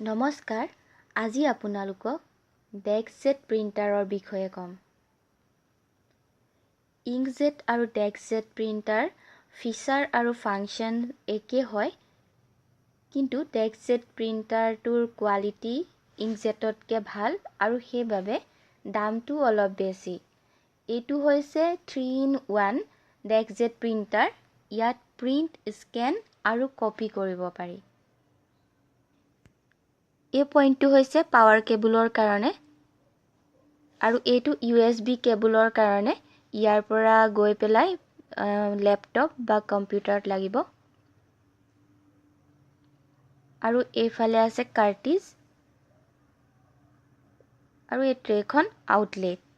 নমস্কাৰ, আজি আপোনালোকক ডেস্কজেট প্ৰিণ্টাৰৰ বিষয়ে ক'ম। ইংকজেট আৰু ডেস্কজেট প্ৰিণ্টাৰ ফিচাৰ আৰু ফাংচন একে হয়, কিন্তু ডেস্কজেট প্ৰিণ্টাৰটোৰ কোৱালিটি ইংকজেটতকৈ ভাল আৰু সেইবাবে দামটো অলপ বেছি। এইটো হৈছে 3-in-1 ডেস্কজেট প্ৰিণ্টাৰ। ইয়াত প্ৰিণ্ট, স্কেন আৰু কপি কৰিব পাৰি। এই পইণ্টটো হৈছে পাৱাৰ কেবুলৰ কাৰণে আৰু এইটো USB কেবুলৰ কাৰণে। ইয়াৰ পৰা গৈ পেলাই লেপটপ বা কম্পিউটাৰত লাগিব। আৰু এইফালে আছে কাৰ্টিজ আৰু এই ট্ৰেখন আউটলেট।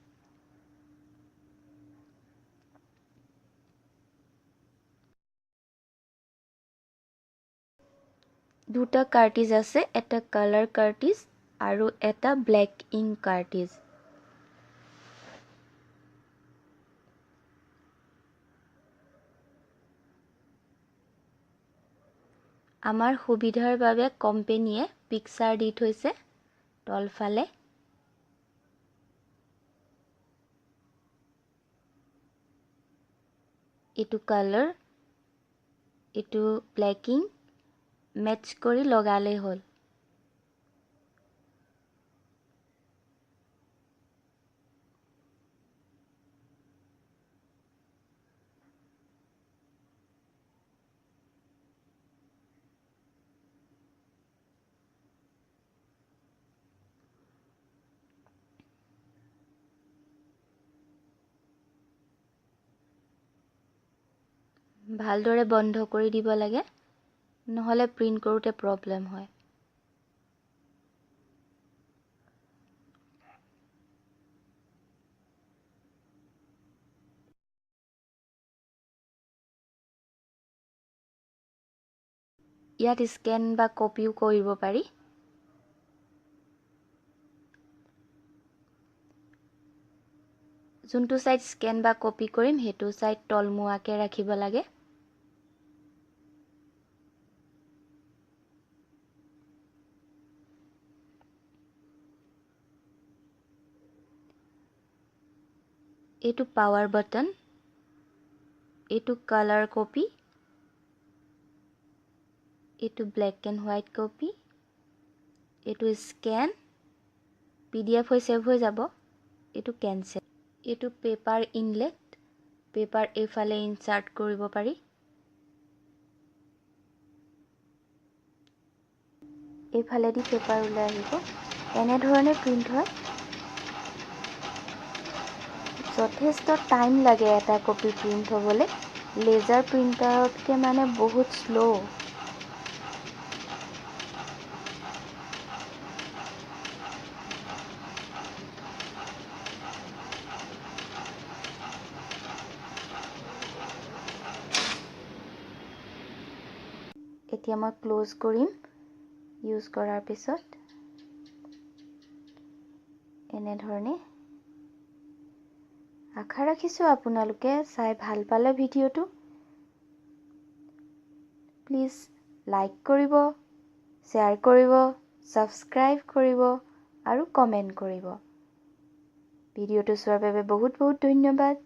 দুটা কাৰ্টিজ আছে, এটা কালাৰ কাৰ্টিজ আৰু এটা ব্লেক ইংক কাৰ্টিজ। আমাৰ সুবিধাৰ বাবে কোম্পানীয়ে পিকচাৰ দি থৈছে তলফালে। এইটো কালাৰ, এইটো ব্লেক ইংক, মেটচ কৰি লগালেই হ'ল। ভালদৰে বন্ধ কৰি দিব লাগে, নহ'লে প্ৰিণ্ট কৰোঁতে প্ৰব্লেম হয়। ইয়াত স্কেন বা কপিও কৰিব পাৰি। যোনটো ছাইড স্কেন বা কপি কৰিম সেইটো ছাইড তলমুৱাকৈ ৰাখিব লাগে। এইটো পাৱাৰ বাটন, এইটো কালাৰ কপি, এইটো ব্লেক এণ্ড হোৱাইট কপি, এইটো স্কেন, PDF হৈ ছেভ হৈ যাব, এইটো কেনচেল। এইটো পেপাৰ ইনলেট, পেপাৰ এইফালে ইনচাৰ্ট কৰিব পাৰি। এইফালেদি পেপাৰ ওলাই আহিব, এনেধৰণে প্ৰিণ্ট হয়। যথেষ্ট টাইম লাগে এটা কপি প্ৰিণ্ট হ'বলৈ, লেজাৰ প্ৰিণ্টাৰতকৈ মানে বহুত শ্ল'। এতিয়া মই ক্ল'জ কৰিম। ইউজ কৰাৰ পিছত এনেধৰণে। আশা ৰাখিছোঁ আপোনালোকে চাই ভাল পালে ভিডিঅ'টো। প্লিজ লাইক কৰিব, শ্বেয়াৰ কৰিব, ছাবস্ক্ৰাইব কৰিব আৰু কমেণ্ট কৰিব। ভিডিঅ'টো চোৱাৰ বাবে বহুত বহুত ধন্যবাদ।